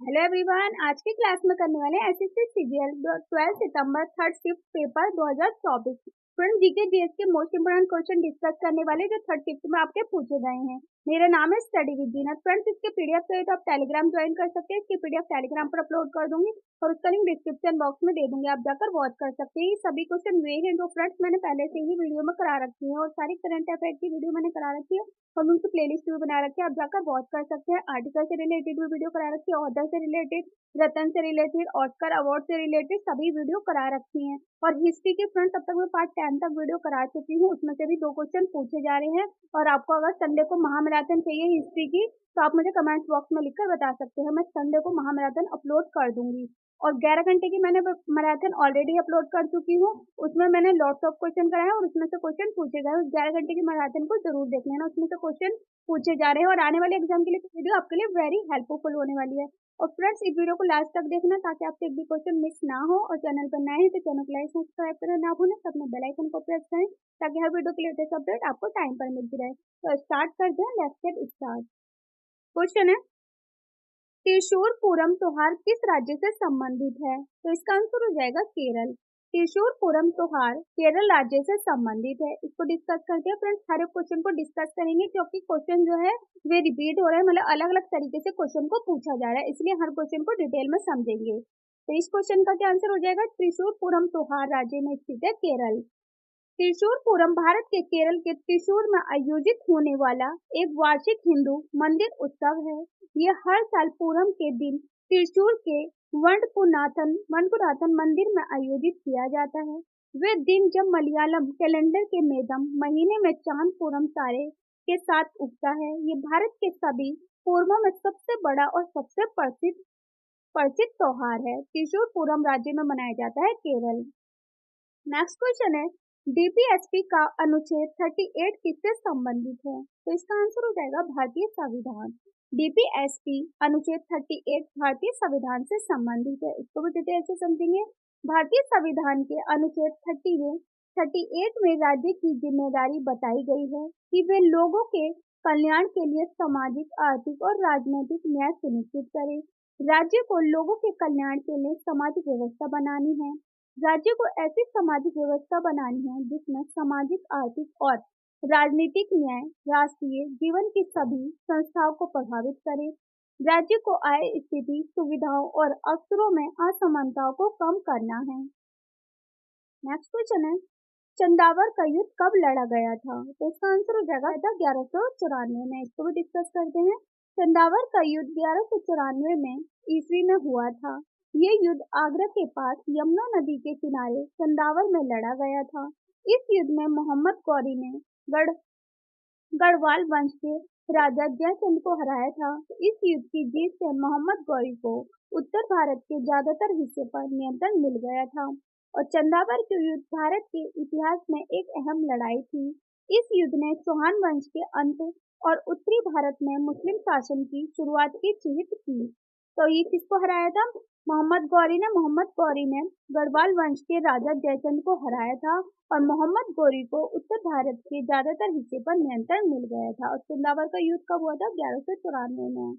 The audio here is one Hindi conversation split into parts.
हेलो एवरीवन, आज की क्लास में करने वाले हैं एसएससी सीजीएल 12 सितंबर third shift paper 2024। Friends, GK GS के मोस्ट इंपोर्टेंट क्वेश्चन डिस्कस करने वाले जो थर्ड शिफ्ट में आपके पूछे गए हैं। मेरा नाम है स्टडी विद जीनत। फ्रेंड्स, इसके पीडीएफ चाहिए तो आप टेलीग्राम ज्वाइन कर सकते हैं। इसकी पीडीएफ टेलीग्राम पर अपलोड कर दूंगी और उसका लिंक डिस्क्रिप्शन बॉक्स में दे दूंगी, आप जाकर वॉच कर सकते हैं। ये सभी क्वेश्चन वे हैं जो फ्रेंड्स मैंने पहले से ही वीडियो में करा रखी है और सारी करंट अफेयर की वीडियो मैंने करा रखी है और उनकी प्लेलिस्ट भी बना रखी है, आप जाकर वॉच कर सकते हैं। आर्टिकल से रिलेटेड भी वीडियो करा रखी है, ऑथर से रिलेटेड, रतन से रिलेटेड, ऑस्कर अवार्ड से रिलेटेड सभी वीडियो करा रखी हैं। और हिस्ट्री के फ्रेंड्स अब तक मैं पार्ट 10 तक वीडियो करा चुकी हूँ, उसमें से भी 2 क्वेश्चन पूछे जा रहे हैं। और आपको अगर संडे को महामैराथन चाहिए हिस्ट्री की तो आप मुझे कमेंट्स बॉक्स में लिखकर बता सकते हैं, मैं संडे को महामैराथन अपलोड कर दूंगी। और 11 घंटे की मैंने मैराथन ऑलरेडी अपलोड कर चुकी हूँ, उसमें मैंने लॉट्स ऑफ क्वेश्चन कराए और उसमें से क्वेश्चन पूछे गए। उस 11 घंटे की मैराथन को जरूर देख लेना, उसमें से क्वेश्चन पूछे जा रहे हैं और आने वाले एग्जाम के लिए वीडियो आपके लिए वेरी हेल्पफुल होने वाली है। और फ्रेंड्स, इस वीडियो को लास्ट तक देखना ताकि आपसे एक भी क्वेश्चन मिस ना हो। और चैनल पर नए हैं तो चैनल को लाइक सब्सक्राइब करना ना भूलें, साथ में बेल आइकन को प्रेस करें ताकि हर वीडियो की लेटेस्ट अपडेट आपको टाइम पर मिलती रहे। तो स्टार्ट करते हैं, लेट्स गेट स्टार्ट। क्वेश्चन है, त्रिशूर पूरम त्योहार किस राज्य से संबंधित है? तो इसका आंसर हो जाएगा केरल। त्रिशूर पूरम त्योहार केरल राज्य से संबंधित है। इसको डिस्कस करते हैं फ्रेंड्स, हर एक क्वेश्चन को डिस्कस करेंगे क्योंकि क्वेश्चन जो है वे रिपीट हो रहे हैं, मतलब अलग अलग तरीके से क्वेश्चन को पूछा जा रहा है, इसलिए हर क्वेश्चन को डिटेल में समझेंगे। तो इस क्वेश्चन का क्या आंसर हो जाएगा? त्रिशूर पूरम त्योहार राज्य में स्थित है केरल। त्रिशूर पूरम भारत के केरल के त्रिशूर में आयोजित होने वाला एक वार्षिक हिंदू मंदिर उत्सव है। ये हर साल पूरम के दिन त्रिशूर के वंडपुनाथन मंदिर में आयोजित किया जाता है। वे दिन जब मलयालम कैलेंडर के मेदम महीने में चांद पूरम तारे के साथ उगता है। ये भारत के सभी पूर्वों में सबसे बड़ा और सबसे प्रसिद्ध त्योहार है। त्रिशूर पूरम राज्य में मनाया जाता है केरल। नेक्स्ट क्वेश्चन है, डीपीएसपी का अनुच्छेद 38 किससे संबंधित है? तो इसका आंसर हो जाएगा भारतीय संविधान। डीपीएसपी अनुच्छेद 38 भारतीय संविधान से संबंधित है। इसको भी डिटेल से समझेंगे। भारतीय संविधान के अनुच्छेद 38 में राज्य की जिम्मेदारी बताई गई है कि वे लोगों के कल्याण के लिए सामाजिक, आर्थिक और राजनीतिक न्याय सुनिश्चित करें। राज्य को लोगों के कल्याण के लिए सामाजिक व्यवस्था बनानी है। राज्य को ऐसी सामाजिक व्यवस्था बनानी है जिसमें सामाजिक, आर्थिक और राजनीतिक न्याय राष्ट्रीय जीवन की सभी संस्थाओं को प्रभावित करे। राज्य को आय, स्थिति, सुविधाओं और अवसरों में असमानताओं को कम करना है। नेक्स्ट क्वेश्चन है, चंदावर का युद्ध कब लड़ा गया था? तो इसका आंसर हो जाएगा 1194 में। इसको भी डिस्कस करते हैं। चंदावर का युद्ध 1194 में ईस्वी में हुआ था। ये युद्ध आगरा के पास यमुना नदी के किनारे चंदावर में लड़ा गया था। इस युद्ध में मोहम्मद गौरी ने गढ़ गढ़वाल वंश के राजा जयचंद को हराया था। इस युद्ध की जीत से मोहम्मद गौरी को उत्तर भारत के ज्यादातर हिस्से पर नियंत्रण मिल गया था और चंदावर के युद्ध भारत के इतिहास में एक अहम लड़ाई थी। इस युद्ध ने चौहान वंश के अंत और उत्तरी भारत में मुस्लिम शासन की शुरुआत की चिह्नित की। तो ये किसको हराया था? मोहम्मद गौरी ने गढ़वाल वंश के राजा जयचंद को हराया था और मोहम्मद गौरी को उत्तर भारत के ज्यादातर हिस्से पर नियंत्रण मिल गया था। और चंदावर का युद्ध कब हुआ था? 1194 में।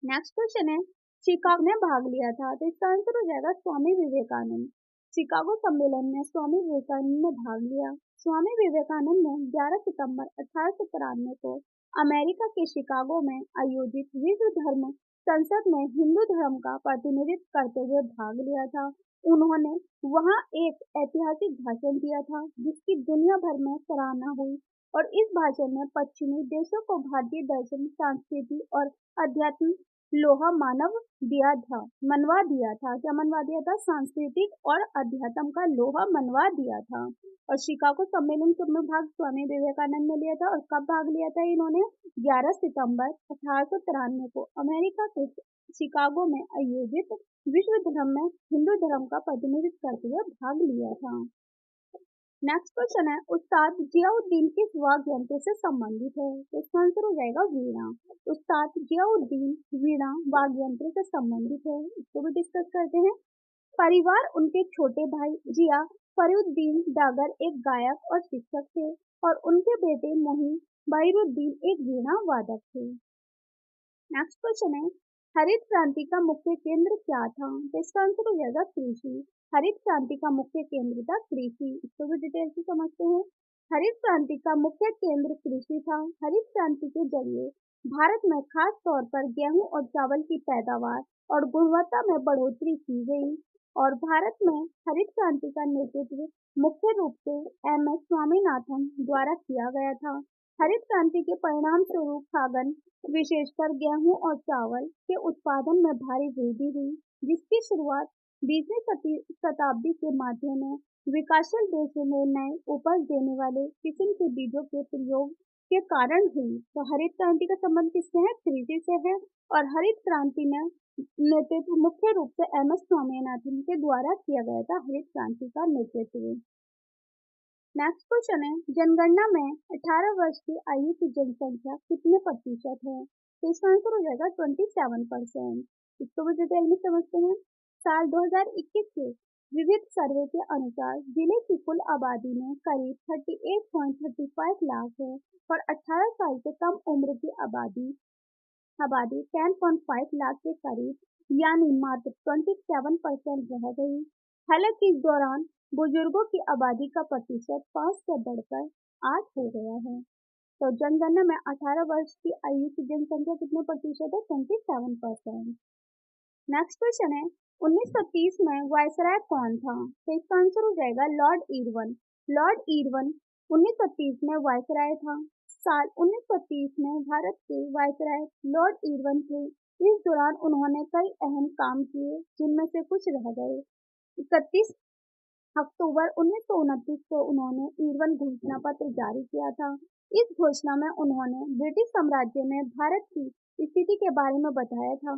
नेक्स्ट क्वेश्चन है, शिकागो ने भाग लिया था? तो इसका आंसर हो जाएगा स्वामी विवेकानंद। शिकागो सम्मेलन में स्वामी विवेकानंद ने भाग लिया। स्वामी विवेकानंद ने 11 सितंबर 1893 को अमेरिका के शिकागो में आयोजित विश्व धर्म संसद में हिंदू धर्म का प्रतिनिधित्व करते हुए भाग लिया था। उन्होंने वहां एक ऐतिहासिक भाषण दिया था जिसकी दुनिया भर में सराहना हुई और इस भाषण में पश्चिमी देशों को भारतीय दर्शन, संस्कृति और अध्यात्म लोहा मनवा दिया था। क्या मनवा दिया था? सांस्कृतिक और अध्यात्म का लोहा मनवा दिया था। और शिकागो सम्मेलन में भाग स्वामी विवेकानंद ने लिया था और कब भाग लिया था इन्होंने? 11 सितंबर 1893 को अमेरिका के शिकागो में आयोजित विश्व धर्म में हिंदू धर्म का प्रतिनिधित्व करते हुए भाग लिया था। नेक्स्ट क्वेश्चन है, उस्ताद जियाउद्दीन किस वाद्य यंत्र से संबंधित है? तो इसका आंसर हो जाएगा वीणा। उस्ताद जियाउद्दीन वीणा वाद्य यंत्र से संबंधित है। इसको भी डिस्कस करते हैं। परिवार उनके छोटे भाई जिया फरीउद्दीन डागर एक गायक और शिक्षक थे और उनके बेटे मोहिन बहिरुद्दीन एक वीणा वादक थे। नेक्स्ट क्वेश्चन है, हरित क्रांति का मुख्य केंद्र क्या था? तो इसका आंसर हो जाएगा कृषि। हरित क्रांति का मुख्य केंद्र था कृषि। इसको भी डिटेल से समझते हैं। हरित क्रांति का मुख्य केंद्र कृषि था। हरित क्रांति के जरिए भारत में खास तौर पर गेहूं और चावल की पैदावार और गुणवत्ता में बढ़ोतरी की गई और भारत में हरित क्रांति का नेतृत्व मुख्य रूप से एम.एस. स्वामीनाथन द्वारा किया गया था। हरित क्रांति के परिणाम स्वरूप खाद्यान्न विशेषकर गेहूं और चावल के उत्पादन में भारी वृद्धि हुई, जिसकी शुरुआत 20वीं शताब्दी के मध्य में विकासशील देशों में नए उपज देने वाले किस्म के बीजों के प्रयोग के कारण हुई। तो हरित क्रांति का संबंध किससे है? कृषि से है। और हरित क्रांति में नेतृत्व मुख्य रूप से एम.एस. स्वामीनाथन के द्वारा किया गया था। हरित क्रांति का नेतृत्व। नेक्स्ट क्वेश्चन है, जनगणना में 18 वर्ष की आयु की जनसंख्या कितने प्रतिशत है? तो इसका आंसर हो जाएगा 27%। इसको भी डिटेल में समझते हैं। साल 2021 के विविध सर्वे के अनुसार जिले की कुल आबादी में करीब 38.35 लाख है और 18 साल से कम उम्र की आबादी आबादी 10.5 लाख के करीब यानी मात्र 27% रह गई। हालांकि इस दौरान बुजुर्गों की आबादी का प्रतिशत 5 से बढ़कर 8 हो गया है। तो जनगणना में 18 वर्ष की आयु की जनसंख्या कितने प्रतिशत है? 27%। नेक्स्ट क्वेश्चन है, 1930 में वायसराय कौन था? तो इसका आंसर हो जाएगा लॉर्ड इरविन। लॉर्ड इरविन 1930 में वायसराय था। साल 1930 में भारत के वायसराय लॉर्ड इरविन थे। इस दौरान उन्होंने कई अहम काम किए, जिनमें से कुछ रह गए। 31 अक्टूबर 1929 को उन्होंने इरविन घोषणा पत्र जारी किया था। इस घोषणा में उन्होंने ब्रिटिश साम्राज्य में भारत की स्थिति के बारे में बताया था।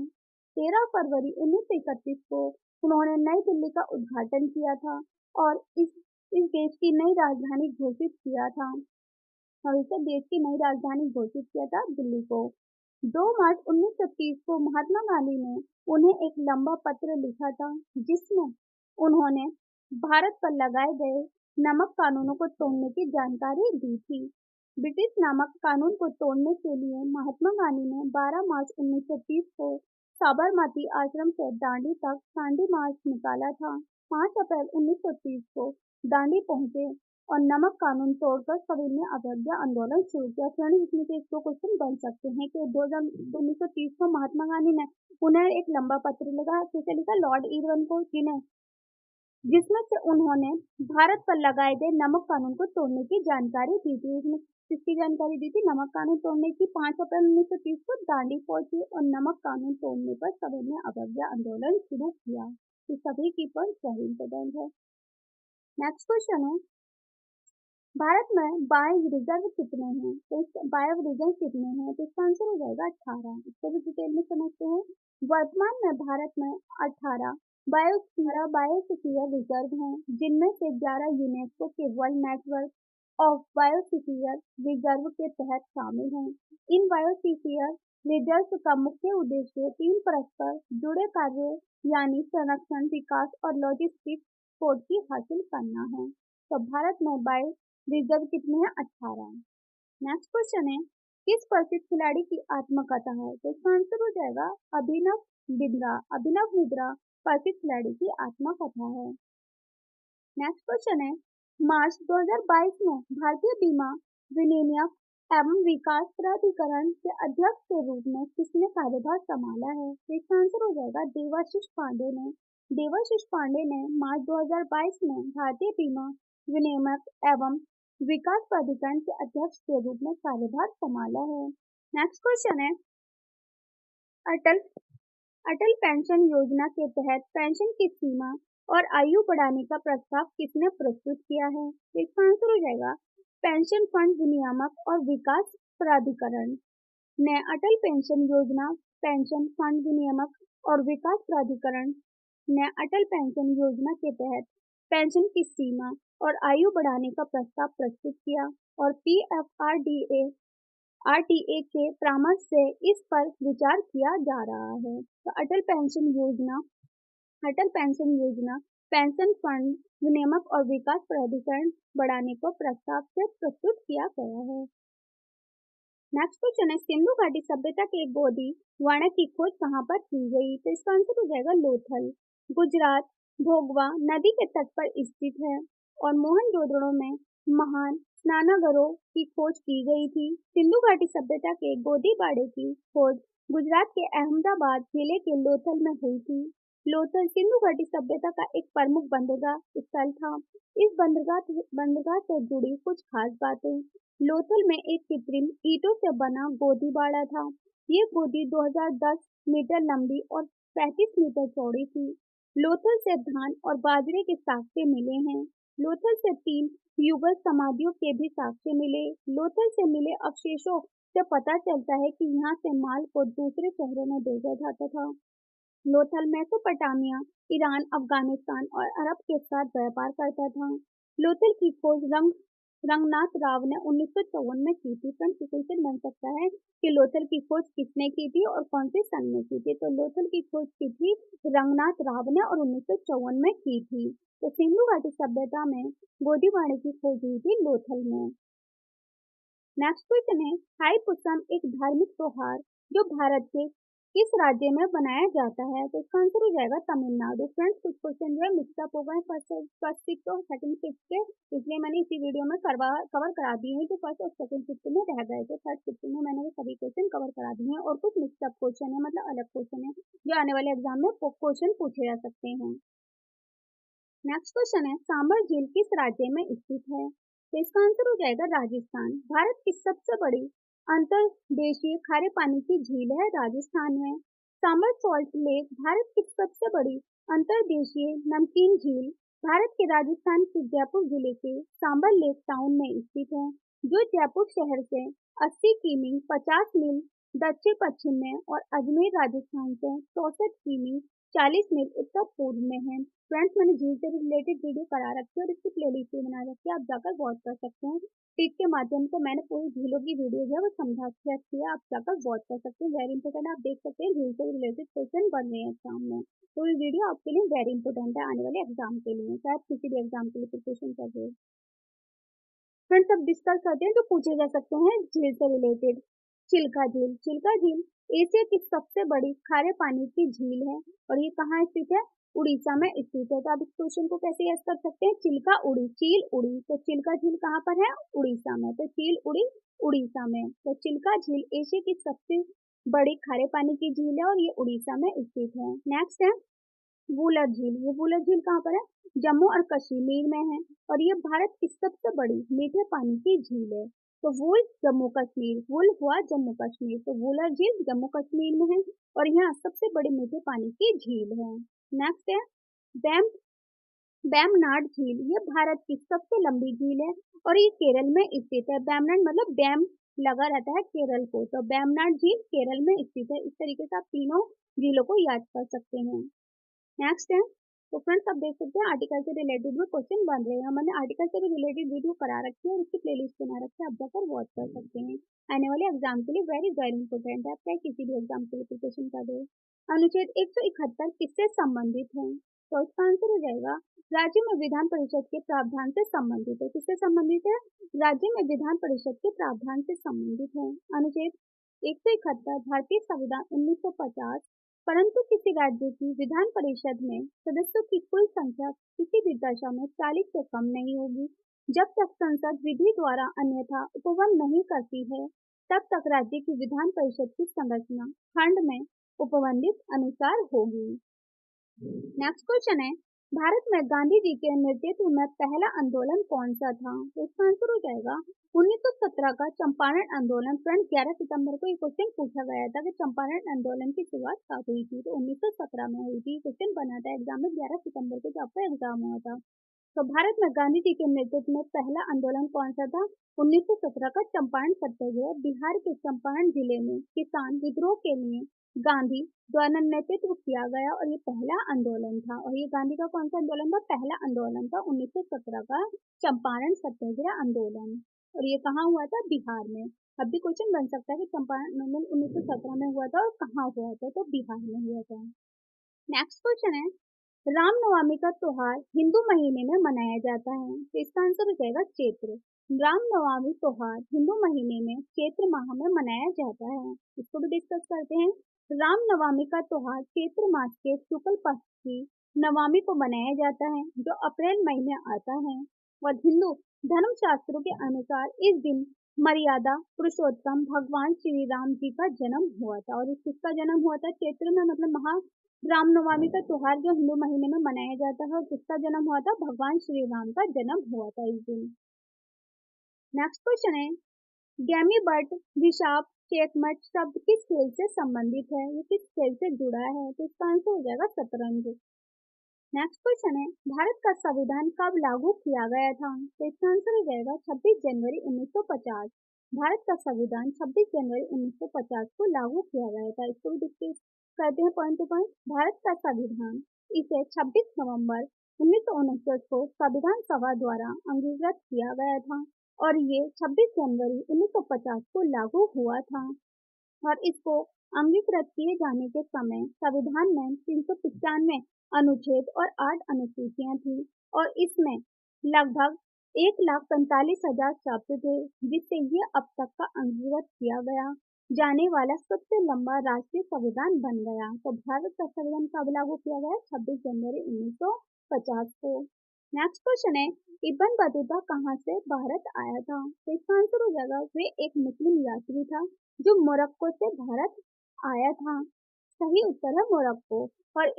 13 फरवरी 1931 को उन्होंने नई दिल्ली का उद्घाटन किया था और इस देश की नई राजधानी घोषित किया था और इसे देश की नई राजधानी घोषित किया था दिल्ली को। 2 मार्च 1930 को महात्मा गांधी ने उन्हें एक लंबा पत्र लिखा था, जिसमें उन्होंने भारत पर लगाए गए नमक कानूनों को तोड़ने की जानकारी दी थी। ब्रिटिश नमक कानून को तोड़ने के लिए महात्मा गांधी ने 12 मार्च 1930 को साबरमती आश्रम से दांडी तक दांडी मार्च निकाला था। 5 अप्रैल 1930 को दांडी पहुंचे और नमक कानून तोड़कर सविनय अवज्ञा आंदोलन शुरू किया। फ्रेंड्स, इसमें से इसको क्वेश्चन बन सकते हैं कि 1930 को महात्मा गांधी ने उन्हें एक लंबा पत्र लिखा, किसे लिखा? लॉर्ड इरविन को, जिसमें से उन्होंने भारत पर लगाए गए नमक कानून को तोड़ने की जानकारी दी थी। इसमें किसकी जानकारी दी थी? नमक कानून तोड़ने की। 5 अप्रैल 1930 को दांडी पहुंचे और नमक कानून तोड़ने पर सविनय अवज्ञा आंदोलन शुरू किया। ये सभी की पॉइंट वेरी इंपॉर्टेंट है। नेक्स्ट क्वेश्चन है, भारत में बायो रिजर्व कितने हैं? तो बायो रिजर्व कितने हैं? तो इसका आंसर हो जाएगा 18। इसको भी डिटेल में समझते हैं। वर्तमान में भारत में 18 बायोस्फीयर रिजर्व हैं, जिनमें से 11 यूनेस्को के world network of biosphere reserve के तहत शामिल हैं। इन बायोस्फीयर रिजर्व का मुख्य उद्देश्य 3 परस्पर जुड़े कार्यों यानी संरक्षण, विकास और लॉजिस्टिक्स कोड की हासिल करना है। तो भारत में बायो रिजर्व कितने हैं? 18। नेक्स्ट क्वेश्चन है, किस प्रसिद्ध खिलाड़ी की आत्मकथा है? तो इसका आंसर हो जाएगा अभिनव बिंद्रा। अभिनव बिंद्रा प्रसिद्ध खिलाड़ी की आत्मकथा है। नेक्स्ट क्वेश्चन है, मार्च 2022 में भारतीय बीमा विनियमक एवं विकास प्राधिकरण के अध्यक्ष के रूप में किसने कार्यभार संभाला है? तो इसका आंसर हो जाएगा देवाशीष पांडे ने। देवाशीष पांडे ने मार्च 2022 में भारतीय बीमा विनियमक एवं विकास प्राधिकरण के अध्यक्ष के रूप में कार्यभार संभाला है। नेक्स्ट क्वेश्चन है, अटल अटल पेंशन योजना के तहत पेंशन की सीमा और आयु बढ़ाने का प्रस्ताव किसने प्रस्तुत किया है? तो इसका आंसर हो जाएगा पेंशन फंड विनियामक और विकास प्राधिकरण ने अटल पेंशन योजना, पेंशन फंड विनियामक और विकास प्राधिकरण ने अटल पेंशन योजना के तहत पेंशन की सीमा और आयु बढ़ाने का प्रस्ताव प्रस्तुत किया और आरटीए के परामर्श से इस पर विचार किया जा रहा है। तो अटल पेंशन योजना पेंशन फंड विनियामक और विकास प्राधिकरण बढ़ाने को प्रस्ताव से प्रस्तुत किया गया है। नेक्स्ट क्वेश्चन है सिंधु घाटी सभ्यता के गोदी वाड़ा की खोज कहाँ पर की गई? तो इसका आंसर हो जाएगा लोथल, गुजरात। भोगवा नदी के तट पर स्थित है और मोहनजोदड़ो में महान स्नानागारों की खोज की गई थी। सिंधु घाटी सभ्यता के गोदी बाड़े की खोज गुजरात के अहमदाबाद जिले के लोथल में हुई थी। लोथल सिंधु घाटी सभ्यता का एक प्रमुख बंदरगाह स्थल था। इस बंदरगाह से जुड़ी कुछ खास बातें। लोथल में एक कृत्रिम ईंटों से बना गोदी बाड़ा था। ये गोदी 2010 मीटर लंबी और 35 मीटर चौड़ी थी। लोथल से धान और बाजरे के साक्ष्य मिले हैं। लोथल से 3 युगल समाधियों के भी साक्ष्य मिले। लोथल से मिले अवशेषों से पता चलता है कि यहाँ से माल को दूसरे शहरों में भेजा जाता था। लोथल मेसोपोटामिया, ईरान, अफगानिस्तान और अरब के साथ व्यापार करता था। लोथल की खोज रंगनाथ राव ने 1954 में की थी। फ्रेंड्स क्वेश्चन बन सकता है कि लोथल की खोज किसने की थी और कौन से सन में की थी? तो लोथल की खोज की थी रंगनाथ राव ने और 1954 में की थी। तो सिंधु घाटी सभ्यता में गोदीबाड़े की खोज हुई थी लोथल में। नेक्स्ट क्वेश्चन है थाईपुसम एक धार्मिक त्योहार जो भारत के किस राज्य में बनाया जाता है? तो इसका आंसर हो जाएगा तमिलनाडु। फ्रेंड्स कुछ क्वेश्चन जो है मिक्सअप हो गए फर्स्ट शिफ्ट और सेकंड शिफ्ट के, इसलिए मैंने इसी वीडियो में कवर करा दिए हैं जो फर्स्ट और सेकंड शिफ्ट में रह गए थे। थर्ड शिफ्ट में मैंने वो सभी क्वेश्चन कवर करा दिए हैं और कुछ मिक्सअप क्वेश्चन है मतलब अलग क्वेश्चन है जो आने वाले एग्जाम में क्वेश्चन पूछे जा सकते हैं। नेक्स्ट क्वेश्चन है सांबर झील किस राज्य में स्थित है? तो इसका आंसर हो जाएगा राजस्थान। भारत की सबसे बड़ी अंतर्देशीय खारे पानी की झील है राजस्थान में। सांबर सॉल्ट लेक भारत की सबसे बड़ी अंतर्देशीय नमकीन झील भारत के राजस्थान के जयपुर जिले के सांबर लेक टाउन में स्थित है जो जयपुर शहर से 80 किमी 50 मील दक्षिण पश्चिम में और अजमेर राजस्थान से 64 किमी 40 मील उत्तर पूर्व में है। फ्रेंड्स मैंने झील से रिलेटेड वीडियो करा रखी है और इसकी प्लेलिस्ट भी बना रखी है, आप जाकर वॉच कर सकते हैं। टिक के माध्यम से मैंने पूरी झीलों की वीडियो जो है वो समझा के रखी है, आप जाकर वॉच कर सकते हैं। वेरी इंपॉर्टेंट, आप देख सकते हैं झील से रिलेटेड क्वेश्चन बन रहे हैं एग्जाम में, तो ये वीडियो आपके लिए वेरी इंपॉर्टेंट है आने वाले एग्जाम के लिए, शायद किसी भी एग्जाम के लिए प्रिपरेशन कर रहे हो। फ्रेंड्स अब डिस्कस करते हैं जो पूछे जा सकते हैं झील से रिलेटेड। चिल्का झील। चिल्का झील एशिया की सबसे बड़ी खारे पानी की झील है और ये कहाँ स्थित है? उड़ीसा में स्थित है। तो आप इस क्वेश्चन को कैसे याद कर सकते हैं? चिल्का उड़ी, चील उड़ी, तो चिल्का झील कहाँ पर है? उड़ीसा में। तो चील उड़ी उड़ीसा में। तो चिल्का झील एशिया की सबसे बड़ी खारे पानी की झील है और ये उड़ीसा में स्थित है। नेक्स्ट है वूलर झील। ये वूलर झील कहाँ पर है? जम्मू और कश्मीर में है और ये भारत की सबसे बड़ी मीठे पानी की झील है। तो वूल जम्मू कश्मीर, वूल हुआ जम्मू कश्मीर, तो वूलर झील जम्मू कश्मीर में है और यहाँ सबसे बड़ी मीठे पानी की झील है। नेक्स्ट है बैम बैमनाड झील। ये भारत की सबसे लंबी झील है और ये केरल में स्थित है। बैमनाड मतलब डैम लगा रहता है केरल को, तो बैमनाड झील केरल में स्थित है। इस तरीके से आप तीनों झीलों को याद कर सकते हैं। नेक्स्ट है तो फ्रेंड्स आप देख सकते हैं आर्टिकल से रिलेटेड भी क्वेश्चन बन रहे हैं। मैंने आर्टिकल से भी रिलेटेड वीडियो करा रखी है और उसकी प्लेलिस्ट बना रखी है, आप जाकर वॉच कर सकते हैं। आने वाले एग्जाम के लिए वेरी वेरी इंपॉर्टेंट है, आप चाहे किसी भी एग्जाम के लिए प्रिपरेशन कर रहे हो। अनुच्छेद 171 किससे संबंधित है? तो इसका आंसर हो जाएगा राज्य में विधान परिषद के प्रावधान से संबंधित है। किससे संबंधित है? राज्य में विधान परिषद के प्रावधान से संबंधित है। अनुच्छेद 171 भारतीय संविधान 1950 परंतु किसी राज्य की विधान परिषद में सदस्यों की कुल संख्या किसी भी दशा में 40 से कम नहीं होगी। जब तक संसद विधि द्वारा अन्यथा उपवन नहीं करती है तब तक राज्य की विधान परिषद की संरचना खंड में उपवंदित अनुसार होगी। नेक्स्ट क्वेश्चन है भारत में गांधी जी के नेतृत्व में पहला आंदोलन कौन सा था? तो इसका आंसर हो जाएगा 1917 का चंपारण आंदोलन। फ्रेंड 11 सितंबर को ये क्वेश्चन पूछा गया था कि चंपारण आंदोलन की शुरुआत कब हुई थी? तो 1917 में हुई थी। क्वेश्चन बना था एग्जाम में 11 सितंबर को, जो आपका एग्जाम हुआ था। तो भारत में गांधी जी के नेतृत्व में पहला आंदोलन कौन सा था? 1917 का चंपारण सत्याग्रह। बिहार के चंपारण जिले में किसान विद्रोह के लिए गांधी द्वारा नेतृत्व किया गया और ये पहला आंदोलन था। और ये गांधी का कौन सा आंदोलन था? पहला आंदोलन था 1917 का चंपारण सत्याग्रह आंदोलन। और ये कहाँ हुआ था? बिहार में। अब भी क्वेश्चन बन सकता है कि चंपारण आंदोलन 1917 में हुआ था और कहाँ हुआ था? तो बिहार में हुआ था। नेक्स्ट क्वेश्चन है रामनवमी का त्योहार हिंदू महीने में मनाया जाता है। तो इसका आंसर हो जाएगा चैत्र। रामनवमी त्योहार हिंदू महीने में चैत्र माह में मनाया जाता है। इसको भी डिस्कस करते हैं। रामनवमी का त्योहार चैत्र मास के शुक्ल पक्ष की नवमी को मनाया जाता है, जो अप्रैल महीने आता है। और हिंदू धर्म शास्त्रों के अनुसार इस दिन मर्यादा पुरुषोत्तम भगवान श्री राम जी का जन्म हुआ था। और किसका जन्म हुआ था? चैत्र में, मतलब महा रामनवमी का त्योहार जो हिंदू महीने में मनाया जाता है, और किसका जन्म हुआ था? भगवान श्री राम का जन्म हुआ था इस दिन। नेक्स्ट क्वेश्चन है, गैमी बट विशाप चेकमट शब्द किस खेल से संबंधित है? ये किस खेल से जुड़ा है? तो इसका आंसर हो जाएगा शतरंज। नेक्स्ट क्वेश्चन है, भारत का संविधान कब लागू किया गया था? तो इसका आंसर हो जाएगा 26 जनवरी 1950। भारत का संविधान 26 जनवरी 1950 को लागू किया गया था। इसको भी डिस्कस करते हैं पॉइंट टू पॉइंट। भारत का संविधान इसे 26 नवंबर 1949 को संविधान सभा द्वारा अंगीकृत किया गया था, और ये 26 जनवरी 1950 को लागू हुआ था। और इसको अंगीकृत किए जाने के समय संविधान में 395 अनुच्छेद और 8 अनुसूचियां थी, और इसमें लगभग 1,45,000 शब्द थे, जिससे ये अब तक का अंगीकृत किया गया जाने वाला सबसे लंबा राष्ट्रीय संविधान बन गया। तो भारत का संविधान कब लागू किया गया? 26 जनवरी 1950 को। नेक्स्ट क्वेश्चन है, इब्न बतूता कहाँ से भारत आया था? तो इसका आंसर हो जाएगा, वे एक मुस्लिम यात्री था जो मोरक्को से भारत आया था। सही उत्तर है मोरक्को। और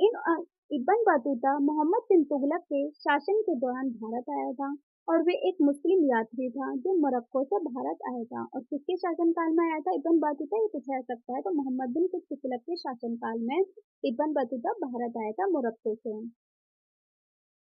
इब्न बतूता मोहम्मद बिन तुगलक के शासन के दौरान भारत आया था, और वे एक मुस्लिम यात्री था जो मोरक्को से भारत आया था। और किसके शासनकाल में आया था इब्न बतूता? ये पूछा जा सकता है। तो मोहम्मद बिन तुगलक के शासनकाल में इब्न बतूता भारत आया था मोरक्को से।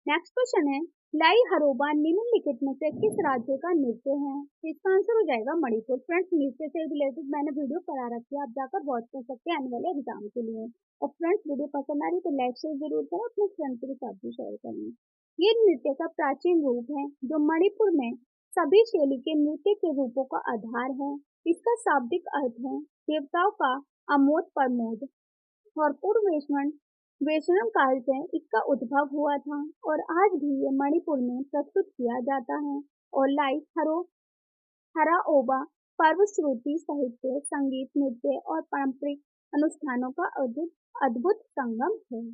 नेक्स्ट क्वेश्चन है, लाई हरोबा निम्नलिखित में से किस राज्य का नृत्य है? तो इसका आंसर हो जाएगा मणिपुर। फ्रेंड्स, नृत्य से रिलेटेड मैंने वीडियो करा रखी है, आप जाकर वॉच कर सकते हैं आने वाले एग्जाम के लिए। और फ्रेंड्स, वीडियो पसंद आ रही तो लाइक शेयर जरूर करें, अपने फ्रेंड्स के साथ भी शेयर करें। ये नृत्य का प्राचीन रूप है जो मणिपुर में सभी शैली के नृत्य के रूपों का आधार है। इसका शाब्दिक अर्थ है देवताओं का अमोद प्रमोद, और पूर्व वैष्णव काल से इसका उद्भव हुआ था, और आज भी ये मणिपुर में प्रस्तुत किया जाता है। और लाई हराओबा पर्व श्रुति साहित्य संगीत नृत्य और पारंपरिक अनुष्ठानों का अद्भुत संगम है।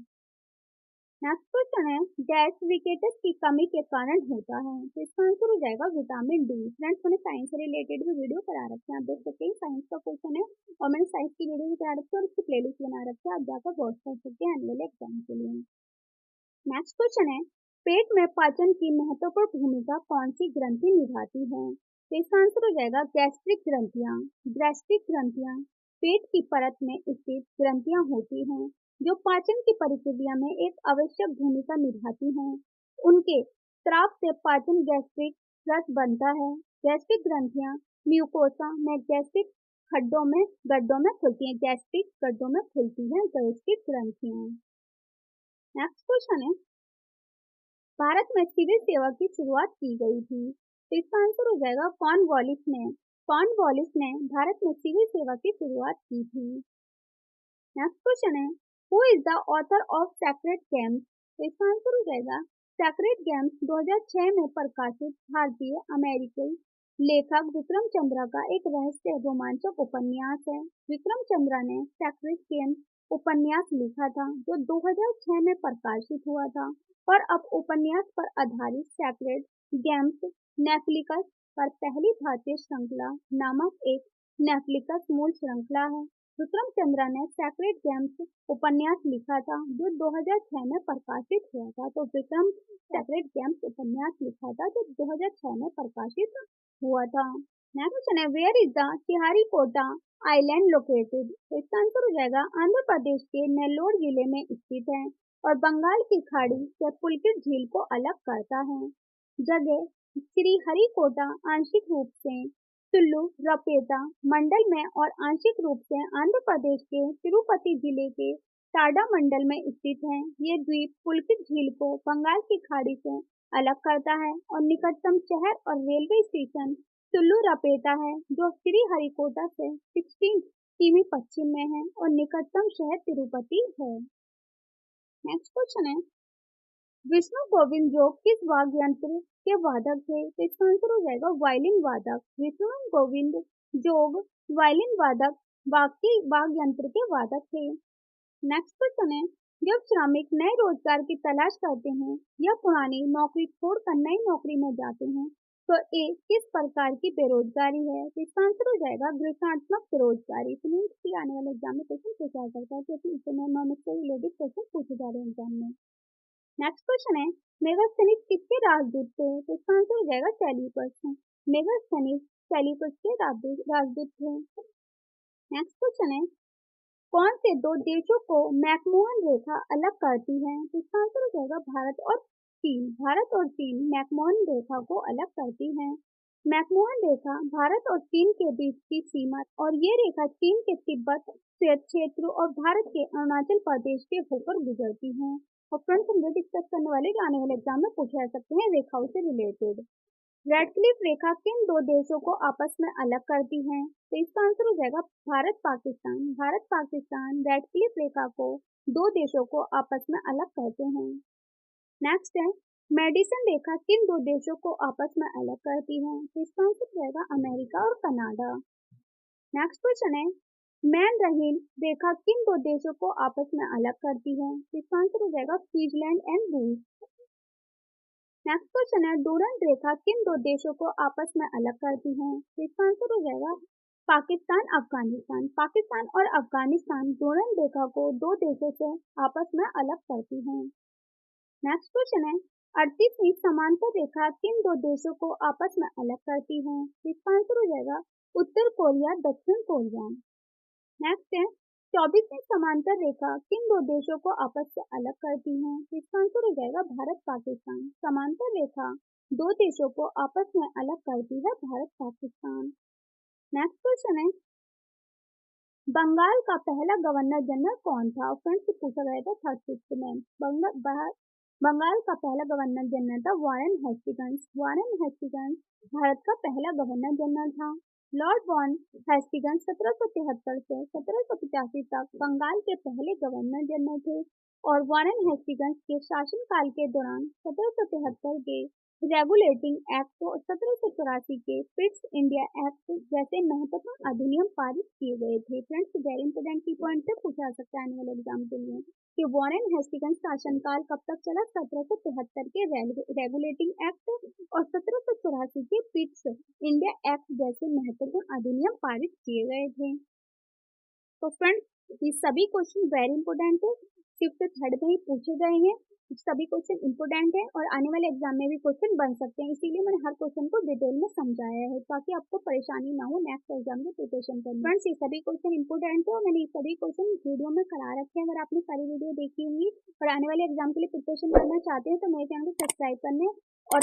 नेक्स्ट क्वेश्चन है, गैस की कमी के कारण होता है? तो इसका आंसर हो जाएगा विटामिन डी। फ्रेंड्स, मैंने साइंस से रिलेटेड भी वीडियो करा रखे हैं, आप देख सकते हैं साइंस का क्वेश्चन है, और मैंने साइंस की वीडियो भी करा रखी है और उसकी प्लेलिस्ट बना रखी है, आप जाकर वॉच कर सकते हैं आने वाले एग्जाम के लिए। नेक्स्ट क्वेश्चन है, पेट में पाचन की महत्वपूर्ण भूमिका कौन सी ग्रंथि निभाती है? तो इसका आंसर हो जाएगा गैस्ट्रिक ग्रंथियां। गैस्ट्रिक ग्रंथियां पेट की परत में स्थित ग्रंथियां होती हैं जो पाचन की प्रक्रिया में एक आवश्यक भूमिका निभाती हैं। उनके स्राव से पाचन गैस्ट्रिक रस बनता है। गैस्ट्रिक ग्रंथियां म्यूकोसा में गैस्ट्रिक गड्ढों में खुलती हैं। गैस्ट्रिक गड्ढों में खुलती हैं गैस्ट्रिक ग्रंथियां। नेक्स्ट क्वेश्चन है, भारत में सिविल सेवा की शुरुआत की गई थी? तो इसका आंसर हो जाएगा कॉर्नवालिस ने भारत में सिविल सेवा की शुरुआत की थी। नेक्स्ट क्वेश्चन है, who is the author of sacred games? तो इसका आंसर हो जाएगा सेक्रेड गेम्स 2006 में प्रकाशित भारतीय अमेरिकी लेखक विक्रम चंद्रा का एक रहस्य रोमांचक उपन्यास है। विक्रम चंद्रा ने सेक्रेड गेम्स उपन्यास लिखा था जो 2006 में प्रकाशित हुआ था, और अब उपन्यास पर आधारित सेक्रेड गेम्स नेटफ्लिक्स पर पहली भारतीय श्रृंखला नामक एक नेटफ्लिक्स मूल श्रृंखला है। विक्रम चंद्रा ने सेक्रेड गेम्स उपन्यास लिखा था जो 2006 में प्रकाशित हुआ था। तो विक्रम सेक्रेड गेम्स उपन्यास लिखा था जो 2006 में प्रकाशित हुआ था। नेक्स्ट क्वेश्चन है, where is the Sriharikota island located? तो इसका आंसर हो जाएगा आंध्र प्रदेश के नेल्लोर जिले में स्थित है, और बंगाल की खाड़ी से पुलकित झील को अलग करता है। जगह श्रीहरिकोटा आंशिक रूप से तुल्लू रपेटा मंडल में और आंशिक रूप से आंध्र प्रदेश के तिरुपति जिले के टाडा मंडल में स्थित है। ये द्वीप पुलकित झील को बंगाल की खाड़ी से अलग करता है, और निकटतम शहर और रेलवे स्टेशन तुल्लू रपेटा है जो श्रीहरिकोटा से 16 किमी पश्चिम में है, और निकटतम शहर तिरुपति है। नेक्स्ट क्वेश्चन है, विष्णु गोविंद जो किस वाद्य यंत्र के वादक थे? तो इसका आंसर हो जाएगा वायलिन वादक। विष्णु गोविंद जोग वायलिन वादक वाद्य यंत्र के वादक थे। नेक्स्ट क्वेश्चन है, जब श्रमिक नए रोजगार की तलाश करते हैं या पुरानी नौकरी छोड़कर नई नौकरी में जाते हैं तो ए किस प्रकार की बेरोजगारी है? तो इसका आंसर हो जाएगा गृहात्मक बेरोजगारी। मीन्स की आने वाले एग्जाम में क्वेश्चन पूछा जा सकता है क्योंकि इकोनॉमिक्स से रिलेटेड क्वेश्चन पूछे जा रहे हैं एग्जाम में। नेक्स्ट क्वेश्चन है, मेगास्थनीज किसके राजदूत थे? तो इसका आंसर हो जाएगा सेल्यूकस। मेगास्थनीज सेल्यूकस के राजदूत थे। नेक्स्ट क्वेश्चन है, कौन से दो देशों को मैकमोहन रेखा अलग करती है? तो इसका आंसर हो जाएगा भारत और चीन। भारत और चीन मैकमोहन रेखा को अलग करती है। मैकमोहन रेखा भारत और चीन के बीच की सीमा और ये रेखा चीन के तिब्बत क्षेत्र और भारत के अरुणाचल प्रदेश के होकर गुजरती है। और फ्रेंड्स हम डिस्कस करने वाले जो आने वाले एग्जाम में पूछे जा सकते हैं रेखाओं से रिलेटेड। रेडक्लिफ रेखा किन दो देशों को आपस में अलग करती है? तो इसका आंसर हो जाएगा भारत पाकिस्तान। भारत पाकिस्तान रेडक्लिफ रेखा को दो देशों को आपस में अलग करते हैं। नेक्स्ट है, मेडिसन रेखा किन दो देशों को आपस में अलग करती है? तो इसका आंसर हो जाएगा अमेरिका और कनाडा। नेक्स्ट क्वेश्चन है, मैन रहीन रेखा किन दो देशों को आपस में अलग करती है? तो इसका आंसर हो जाएगा स्विट्जरलैंड एंड रूस। नेक्स्ट क्वेश्चन है, डूरंट रेखा किन दो देशों को आपस में अलग करती है? तो इसका आंसर हो जाएगा पाकिस्तान अफगानिस्तान। पाकिस्तान और अफगानिस्तान डूरंट रेखा को दो देशों से आपस में अलग करती हैं। नेक्स्ट क्वेश्चन है, 38वीं समांतर रेखा किन दो देशों को आपस में अलग करती है? इसका आंसर हो जाएगा उत्तर कोरिया दक्षिण कोरिया। नेक्स्ट है, 24वीं समांतर रेखा किन दो देशों को आपस से अलग करती है? इसका आंसर हो जाएगा भारत पाकिस्तान। समांतर रेखा दो देशों को आपस में अलग करती है भारत पाकिस्तान। नेक्स्ट क्वेश्चन है, बंगाल का पहला गवर्नर जनरल कौन था? फ्रेंड्स पूछा गया था 36 में। बंगाल का पहला गवर्नर जनरल था Warren Hastings. Warren Hastings Bharat का पहला गवर्नर जनरल था। लॉर्ड वॉन हेस्टिंग्स 1773 से 1785 तक बंगाल के पहले गवर्नर जनरल थे और वारेन हेस्टिंग्स के शासनकाल के दौरान 1773 के रेगुलेटिंग एक्ट और 1784 के पिट्स इंडिया एक्ट जैसे महत्वपूर्ण अधिनियम पारित किए गए थे। फ्रेंड्स वेरी इंपोर्टेंट की पॉइंट से पूछा जा सकता है आने वाले एग्जाम के लिए कि वारेन हेस्टिंग्स शासनकाल कब तक चला? 1773 के रेगुलेटिंग एक्ट और 1784 के पिट्स इंडिया एक्ट जैसे महत्वपूर्ण अधिनियम पारित किए गए थे। तो फ्रेंड्स ये सभी क्वेश्चन वेरी इंपोर्टेंट है, फिफ्थ थर्ड में ही पूछे गए हैं। सभी क्वेश्चन इंपोर्टेंट है और आने वाले एग्जाम में भी क्वेश्चन बन सकते हैं, इसीलिए मैंने हर क्वेश्चन को डिटेल में समझाया है ताकि आपको परेशानी ना हो नेक्स्ट एग्जाम में प्रिपरेशन करने। फ्रेंड्स ये सभी क्वेश्चन इंपोर्टेंट है और मैंने ये सभी क्वेश्चन वीडियो में करा रखे हैं। अगर आपने सारी वीडियो देखी होंगी और आने वाले एग्जाम के लिए प्रिपरेशन करना चाहते हैं तो मेरे चैनल को सब्सक्राइब करने और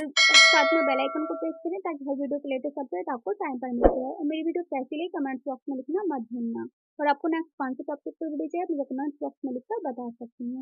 साथ में बेल आइकन को प्रेस करें ताकि हर वीडियो के लेटेस्ट अपडेट आपको टाइम पर मिलते रहे। और मेरी वीडियो कैसी लगी कमेंट बॉक्स में लिखना मत भूलना और आपको नेक्स्ट कौन से टॉपिक पर वीडियो चाहिए मुझे कमेंट बॉक्स में लिखकर बता सकती हैं।